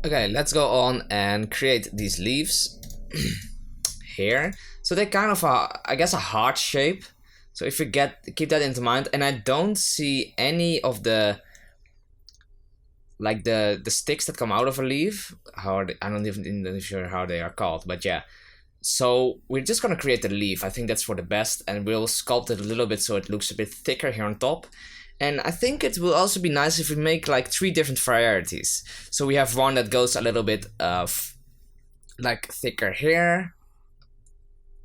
Okay, let's go on and create these leaves here. So they're kind of I guess a heart shape. So if you keep that into mind, and I don't see any of the like the sticks that come out of a leaf. How are they? I'm not even sure how they are called, but yeah. So we're just gonna create the leaf. I think that's for the best, and we'll sculpt it a little bit so it looks a bit thicker here on top. And I think it will also be nice if we make like 3 different varieties. So we have one that goes a little bit of like thicker here,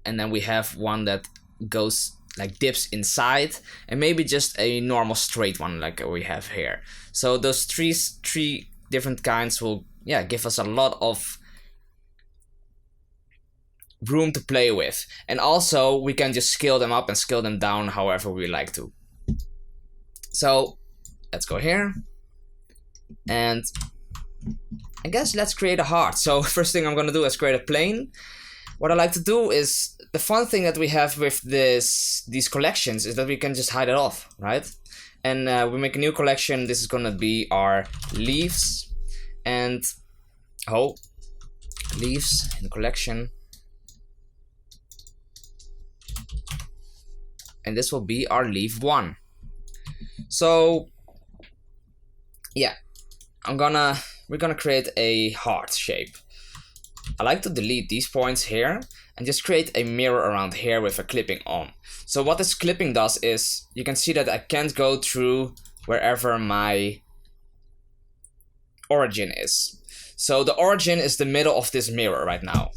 and then we have one that goes like dips inside, and maybe just a normal straight one like we have here. So those three different kinds will give us a lot of room to play with, and also we can just scale them up and scale them down however we like to. So let's go here, and I guess let's create a heart. So first thing I'm gonna do is create a plane. What I like to do is, the fun thing that we have with these collections is that we can just hide it off, right? And we make a new collection. This is gonna be our leaves, and leaves in the collection, and this will be our leaf 1. So yeah, we're gonna create a heart shape. I like to delete these points here and just create a mirror around here with a clipping on. So what this clipping does is, you can see that I can't go through wherever my origin is. So the origin is the middle of this mirror right now.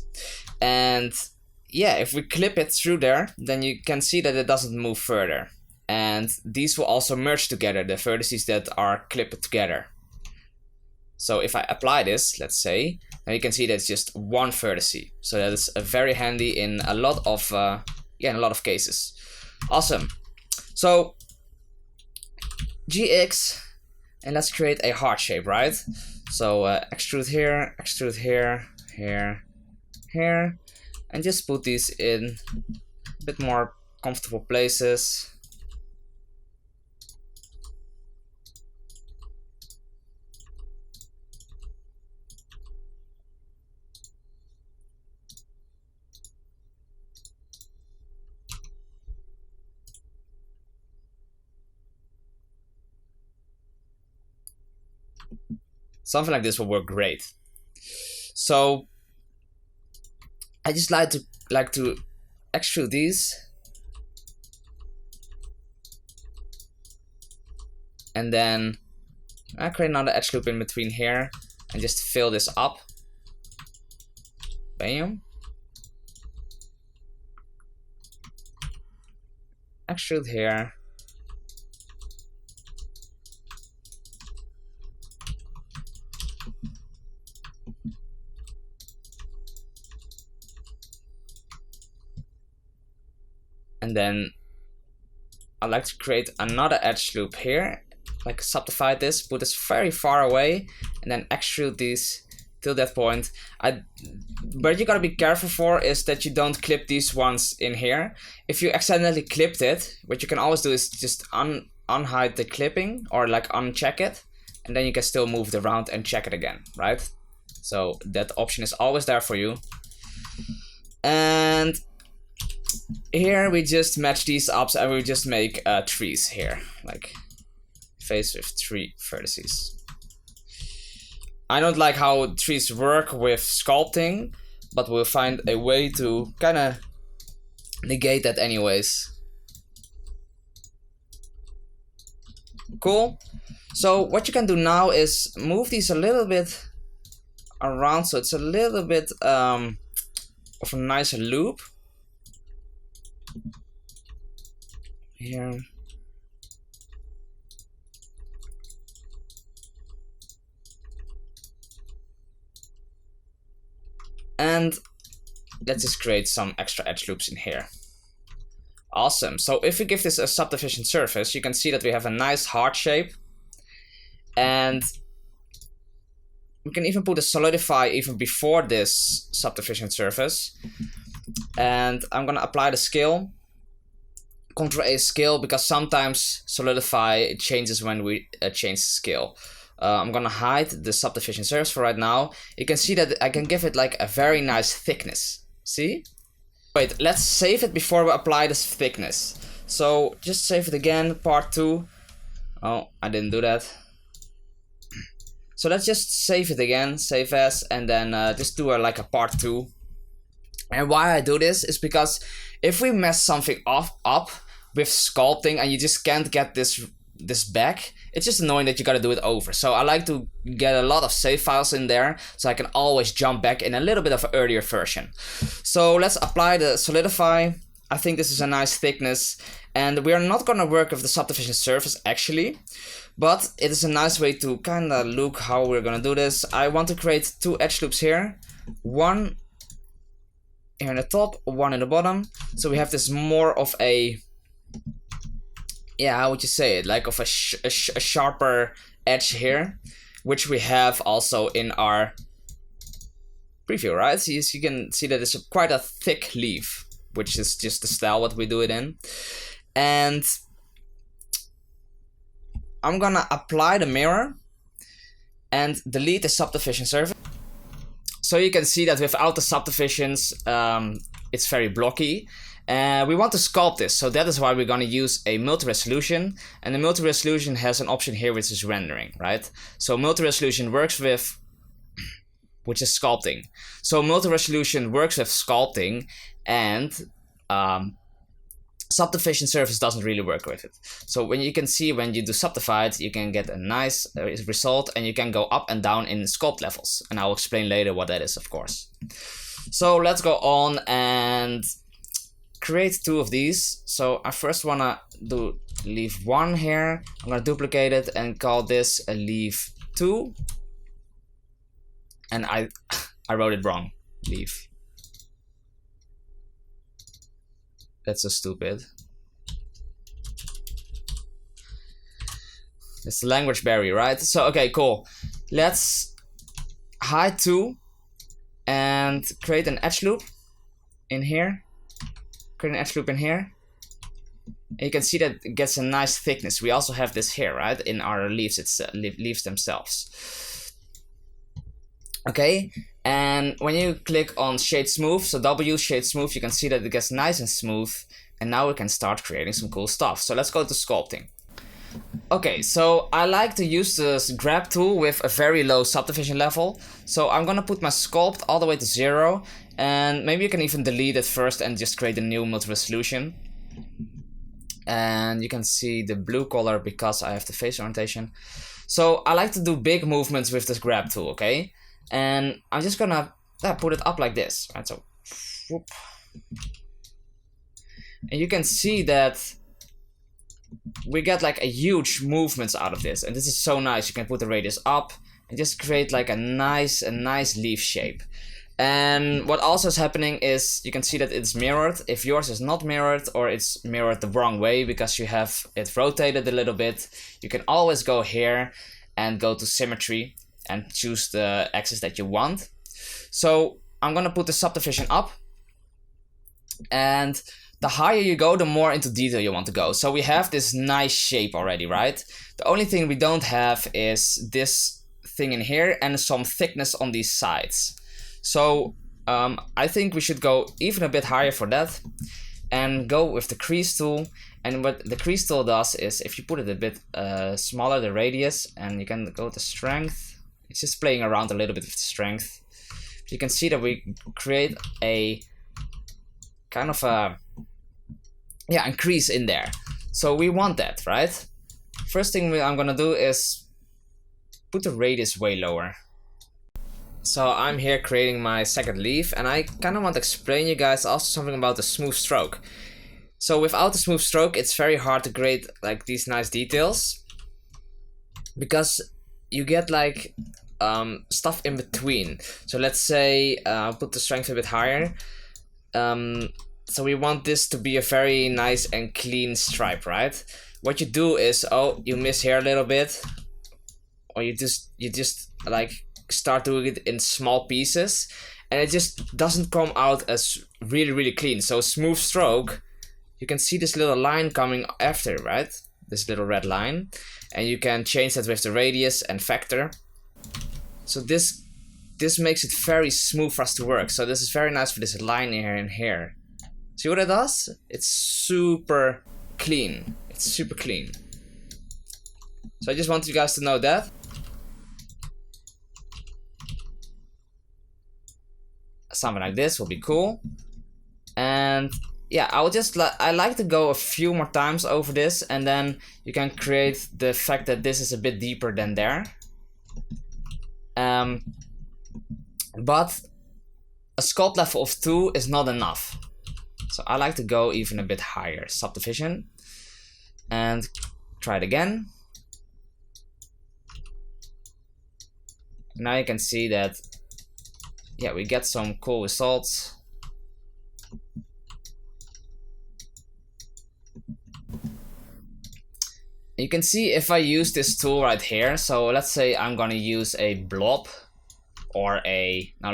And yeah, if we clip it through there, then you can see that it doesn't move further. And these will also merge together, the vertices that are clipped together. So if I apply this, let's say, now you can see that it's just one vertex. So that is very handy in a lot of cases. Awesome. So GX, and let's create a heart shape, right? So extrude here, here, here, and just put these in a bit more comfortable places. Something like this will work great. So I just like to extrude these, and then I create another edge loop in between here and just fill this up. Bam. Extrude here. And then I like to create another edge loop here, like subdivide this, put this very far away, and then extrude these till that point. But you gotta be careful for is that you don't clip these ones in here. If you accidentally clipped it, what you can always do is just unhide the clipping, or like uncheck it, and then you can still move it around and check it again, right? So that option is always there for you. And here we just match these up, and we just make trees here, like face with 3 vertices. I don't like how trees work with sculpting, but we'll find a way to kind of negate that anyways. Cool. So what you can do now is move these a little bit around, so it's a little bit of a nicer loop. Here. And let's just create some extra edge loops in here. Awesome. So if we give this a subdivision surface, you can see that we have a nice heart shape. And we can even put a solidify even before this subdivision surface. And I'm gonna apply the scale. Ctrl A scale, because sometimes solidify changes when we change the scale. I'm gonna hide the subdivision surface for right now. You can see that I can give it like a very nice thickness. See? Wait, let's save it before we apply this thickness. So just save it again, part 2. Oh, I didn't do that. So let's just save it again, save as, and then just do like a part 2. And why I do this is because if we mess something up with sculpting and you just can't get this back, it's just annoying that you gotta do it over. So I like to get a lot of save files in there so I can always jump back in a little bit of an earlier version. So let's apply the solidify. I think this is a nice thickness, and we are not gonna work with the subdivision surface actually, but it is a nice way to kind of look how we're gonna do this. I want to create 2 edge loops here, one here in the top, one in the bottom. So we have this more of a, yeah, how would you say it, like of a sharper edge here, which we have also in our preview, right? So you can see that it's quite a thick leaf, which is just the style what we do it in. And I'm gonna apply the mirror and delete the subdivision surface. So you can see that without the subdivisions, it's very blocky. We want to sculpt this, so that is why we're gonna use a multi-resolution. And the multi-resolution has an option here which is rendering, right? So multi-resolution works with, which is sculpting. So multi-resolution works with sculpting, and subdivision surface doesn't really work with it. So when you can see when you do subdivide, you can get a nice result, and you can go up and down in sculpt levels. And I'll explain later what that is, of course. So let's go on and create 2 of these. So I first wanna do leaf 1 here. I'm gonna duplicate it and call this a leaf 2. And I wrote it wrong. Leaf. That's so stupid. It's the language barrier, right? So okay, cool. Let's hide 2 and create an edge loop in here. Create an edge loop in here. And you can see that it gets a nice thickness. We also have this here, right? In our leaves, it's leaves themselves. Okay, and when you click on shade smooth, so W shade smooth, you can see that it gets nice and smooth. And now we can start creating some cool stuff. So let's go to sculpting. Okay, so I like to use this grab tool with a very low subdivision level. So I'm gonna put my sculpt all the way to 0. And maybe you can even delete it first and just create a new multi-resolution. And you can see the blue color because I have the face orientation. So I like to do big movements with this grab tool, okay? And I'm just gonna put it up like this, right? So, whoop. And you can see that we get like a huge movements out of this, and this is so nice. You can put the radius up and just create like a nice leaf shape. And what also is happening is you can see that it's mirrored. If yours is not mirrored, or it's mirrored the wrong way because you have it rotated a little bit, you can always go here and go to symmetry and choose the axis that you want. So I'm gonna put the subdivision up, and the higher you go, the more into detail you want to go. So we have this nice shape already, right? The only thing we don't have is this thing in here and some thickness on these sides. So I think we should go even a bit higher for that and go with the crease tool. And what the crease tool does is if you put it a bit smaller, the radius, and you can go to strength. It's just playing around a little bit with the strength. You can see that we create a kind of a crease in there. So we want that, right? First thing I'm gonna do is put the radius way lower. So I'm here creating my second leaf, and I kind of want to explain you guys also something about the smooth stroke. So without the smooth stroke, it's very hard to create like these nice details, because you get like stuff in between. So let's say put the strength a bit higher. So we want this to be a very nice and clean stripe, right? What you do is, oh, you miss here a little bit, or you just like start doing it in small pieces, and it just doesn't come out as really clean. So smooth stroke, you can see this little line coming after, right? this little red line, and you can change that with the radius and vector. So this makes it very smooth for us to work. So this is very nice for this line here and here. See what it does? It's super clean. It's super clean. So I just want you guys to know that. Something like this will be cool. And yeah, I like to go a few more times over this, and then you can create the fact that this is a bit deeper than there. But a sculpt level of 2 is not enough. So I like to go even a bit higher. Subdivision. And try it again. Now you can see that, yeah, we get some cool results. You can see if I use this tool right here. So let's say I'm gonna use a blob or a, now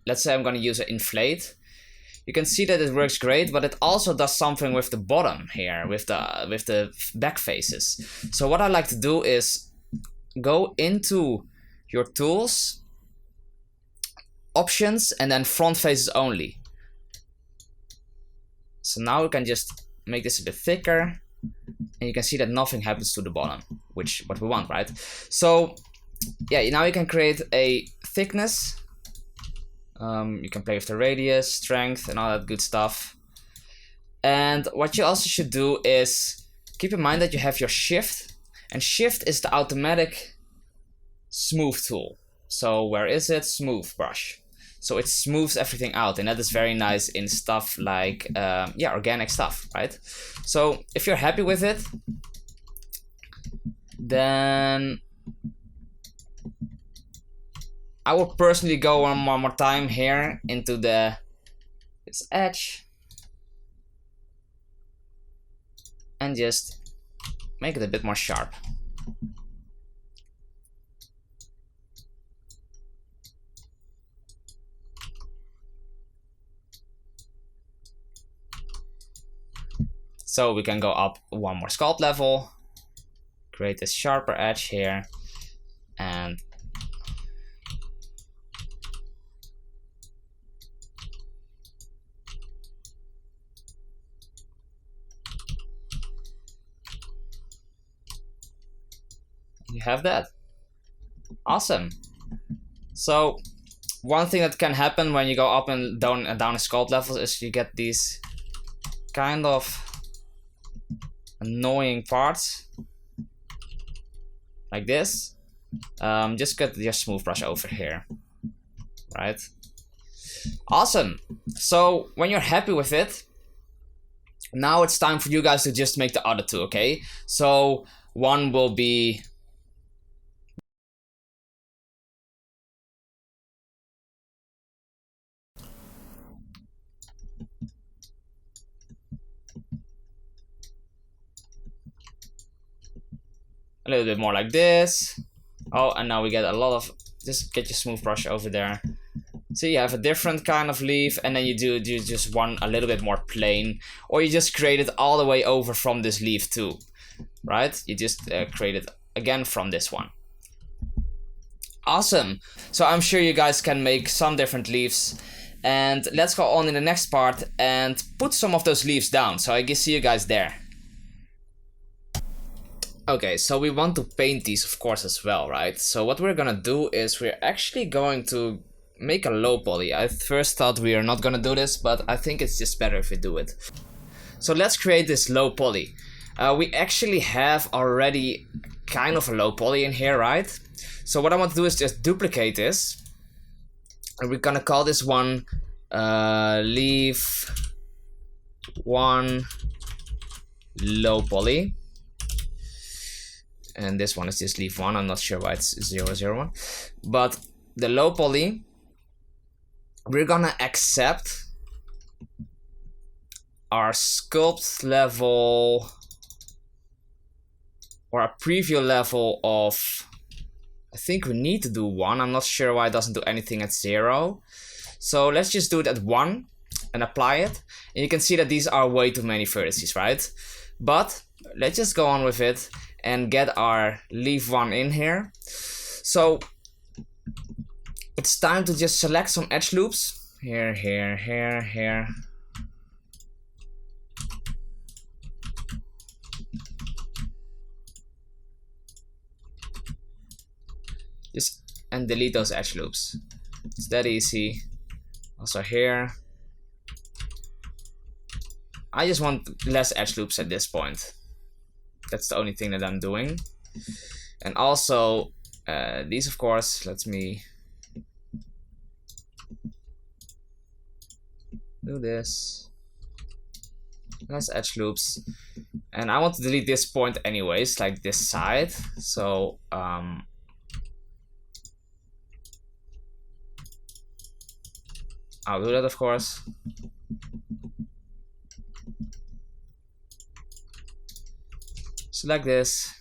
let's say I'm gonna use an inflate. You can see that it works great, but it also does something with the bottom here, with the back faces. So what I like to do is go into your tools, options, and then front faces only. So now we can just make this a bit thicker, and you can see that nothing happens to the bottom, which what we want, right? So yeah, now you can create a thickness. You can play with the radius, strength, and all that good stuff. And what you also should do is keep in mind that you have your shift, and shift is the automatic smooth tool. So where is it? Smooth brush. So it smooths everything out, and that is very nice in stuff like yeah, organic stuff, right? So if you're happy with it, then I will personally go one more time here into this edge and just make it a bit more sharp. So we can go up one more sculpt level, create this sharper edge here, and you have that. Awesome. So one thing that can happen when you go up and down a sculpt levels is you get these kind of annoying parts like this. Just get your smooth brush over here, right? Awesome. So when you're happy with it, now it's time for you guys to just make the other two, okay? So one will be a little bit more like this. Oh, and now we get a lot of, just get your smooth brush over there. So you have a different kind of leaf, and then you do just one a little bit more plain, or you just create it all the way over from this leaf too, right? You just create it again from this one. Awesome. So I'm sure you guys can make some different leaves, and let's go on in the next part and put some of those leaves down. So I can see you guys there. Okay, so we want to paint these, of course, as well, right? So what we're gonna do is we're actually going to make a low poly. I first thought we are not gonna do this, but I think it's just better if we do it. So let's create this low poly. We actually have already kind of a low poly in here, right? So what I want to do is just duplicate this, and we're gonna call this one leaf 1 low poly. And this one is just leaf 1. I'm not sure why it's 001. But the low poly, we're gonna accept our sculpt level or a preview level of, I think we need to do 1. I'm not sure why it doesn't do anything at 0. So let's just do it at 1 and apply it. And you can see that these are way too many vertices, right? But let's just go on with it and get our leaf one in here. So it's time to just select some edge loops. Here, here, here, here. Just and delete those edge loops. It's that easy. Also here. I just want less edge loops at this point. That's the only thing that I'm doing. And also these, of course, let me do this. Less edge loops. And I want to delete this point anyways, like this side. So I'll do that, of course. Select this.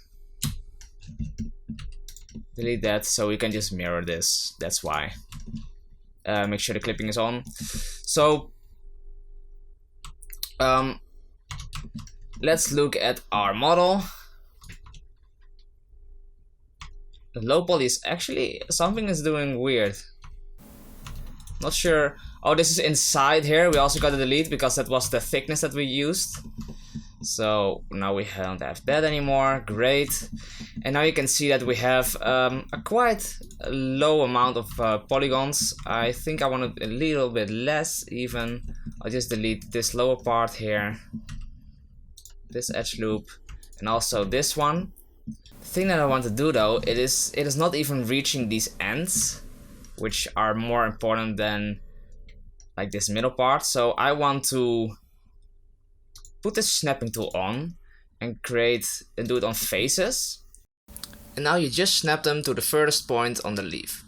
Delete that, so we can just mirror this. That's why. Make sure the clipping is on. So let's look at our model. The low poly is actually, something is doing weird. Not sure. Oh, this is inside here. We also got to delete because that was the thickness that we used. So now we don't have that anymore. Great. And now you can see that we have a quite low amount of polygons. I think I want a little bit less even. I'll just delete this lower part here, this edge loop, and also this one. The thing that I want to do though, it is not even reaching these ends, which are more important than like this middle part. So I want to put the snapping tool on and do it on faces. And now you just snap them to the furthest point on the leaf.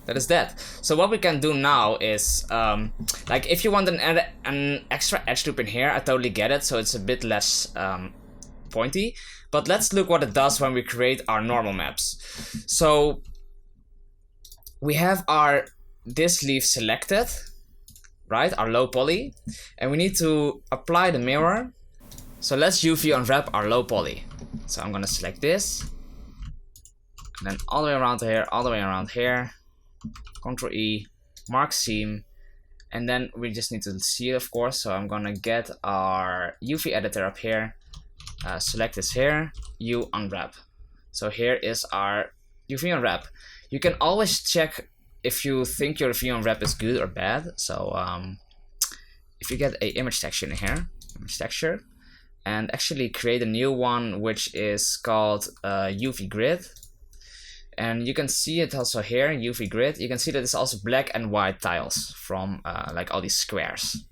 That is that. So what we can do now is, like if you want an extra edge loop in here, I totally get it. So it's a bit less pointy. But let's look what it does when we create our normal maps. So we have this leaf selected, right? Our low poly. And we need to apply the mirror. So let's UV unwrap our low poly. So I'm gonna select this. And then all the way around here, all the way around here. Ctrl E, mark seam, and then we just need to see it, of course. So I'm gonna get our UV editor up here, select this here, U unwrap. So here is our UV unwrap. You can always check if you think your UV unwrap is good or bad. So if you get a image texture in here, image texture, and actually create a new one which is called UV grid. And you can see it also here, UV grid. You can see that it's also black and white tiles from like all these squares.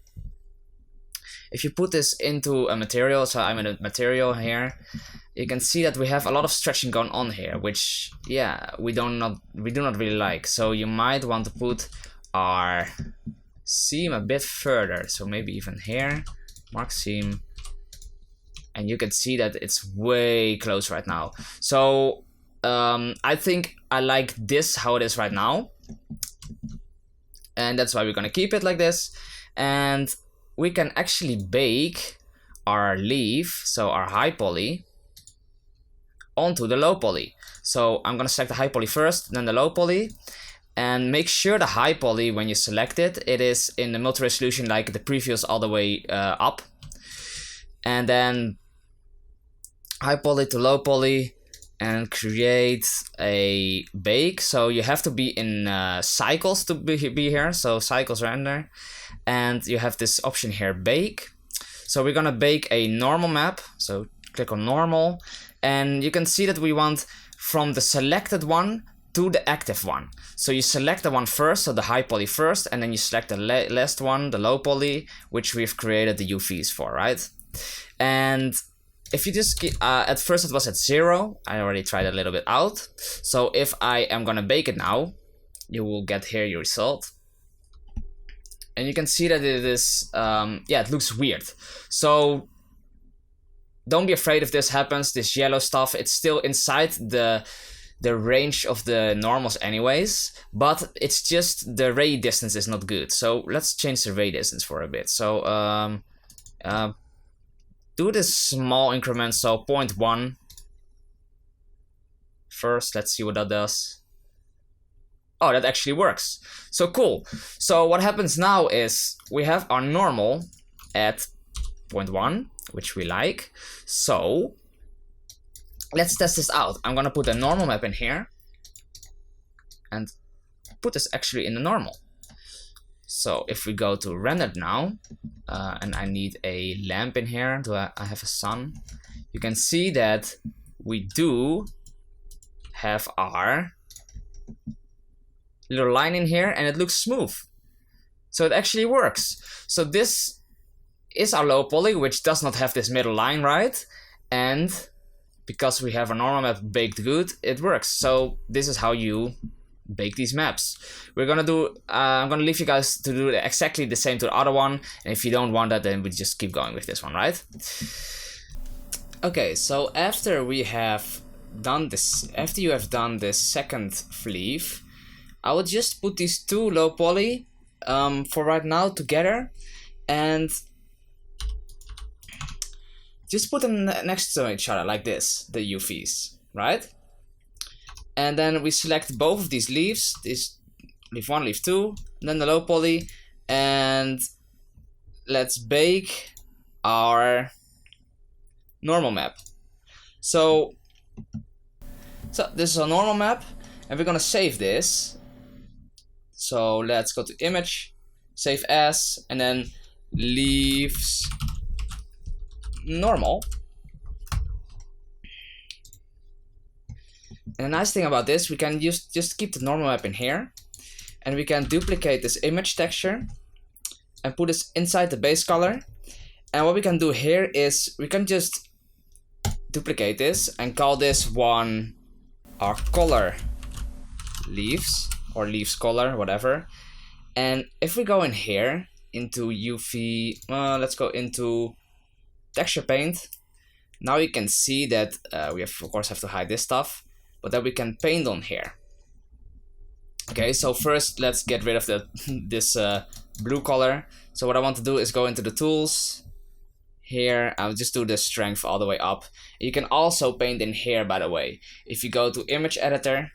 If you put this into a material, so I'm in a material here, you can see that we have a lot of stretching going on here, which yeah, we do not really like. So you might want to put our seam a bit further. So maybe even here, mark seam, and you can see that it's way close right now. So I think I like this how it is right now, and that's why we're gonna keep it like this. And we can actually bake our leaf, so our high poly, onto the low poly. So I'm gonna select the high poly first, then the low poly, and make sure the high poly, when you select it, it is in the multi-resolution like the previous all the way up, and then high poly to low poly, and create a bake. So you have to be in cycles to be here, so cycles render, and you have this option here, bake. So we're gonna bake a normal map, so click on normal, and you can see that we want from the selected one to the active one. So you select the one first, so the high poly first, and then you select the last one, the low poly, which we've created the UVs for, right? And if you just at first it was at 0, I already tried a little bit out. So if I am gonna bake it now, you will get here your result. and you can see that it is, yeah, it looks weird. So don't be afraid if this happens, this yellow stuff, it's still inside the range of the normals anyways, but it's just the ray distance is not good. So let's change the ray distance for a bit. So do this small increment, so 0.1 first. Let's see what that does. Oh, that actually works. So cool. So what happens now is we have our normal at 0.1, which we like. So let's test this out. I'm gonna put a normal map in here and put this actually in the normal. So if we go to render now, and I need a lamp in here, do I have a sun? You can see that we do have our little line in here and it looks smooth. So it actually works. So this is our low poly, which does not have this middle line, right? And because we have a normal map baked good, it works. So this is how you bake these maps. We're gonna do, I'm gonna leave you guys to do exactly the same to the other one. And if you don't want that, then we just keep going with this one, right? Okay, so after we have done this, after you have done this second sleeve, I will just put these two low poly for right now together and just put them next to each other like this, the UVs, right? And then we select both of these leaves, this leaf 1, leaf 2, and then the low poly, and let's bake our normal map. So this is a normal map, and we're gonna save this. So let's go to image, save as, and then leaves normal. And the nice thing about this, we can just keep the normal map in here, and we can duplicate this image texture and put this inside the base color. And what we can do here is we can just duplicate this and call this one our color leaves, or leaves color, whatever. And if we go in here into UV, let's go into texture paint. Now you can see that we of course have to hide this stuff, but that we can paint on here. Okay, so first let's get rid of this blue color. So what I want to do is go into the tools. Here, I'll just do the strength all the way up. You can also paint in here, by the way. If you go to image editor,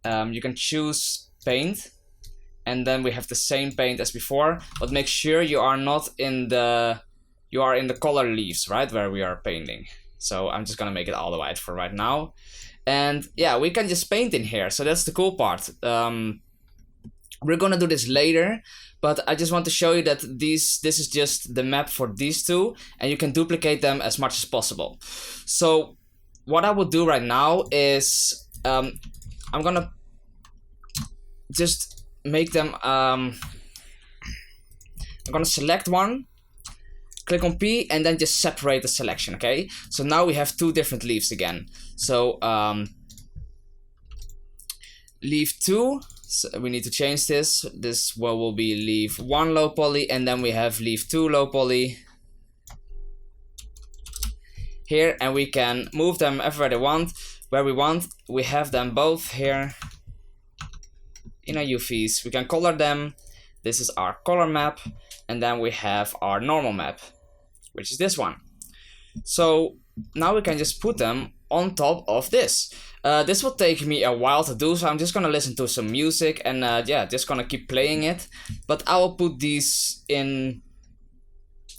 you can choose paint, and then we have the same paint as before, but make sure you are not in the, you are in the color leaves, right, where we are painting. So I'm just gonna make it all the white for right now. And yeah, we can just paint in here, so that's the cool part. We're gonna do this later, but I just want to show you that this is just the map for these two, and you can duplicate them as much as possible. So what I will do right now is I'm gonna just make them, I'm gonna select one, click on P, and then just separate the selection, okay? So now we have two different leaves again. So leaf 2, so we need to change this. This will be leaf 1 low poly, and then we have leaf 2 low poly here, and we can move them everywhere they want, where we want. We have them both here in our UVs. We can color them. This is our color map, and then we have our normal map, which is this one. So now we can just put them on top of this. This will take me a while to do, so I'm just gonna listen to some music and yeah, just gonna keep playing it. But I will put these in,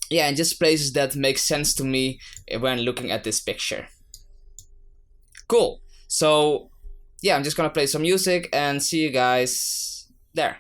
yeah, in just places that make sense to me when looking at this picture. Cool. So yeah, I'm just gonna play some music and see you guys there.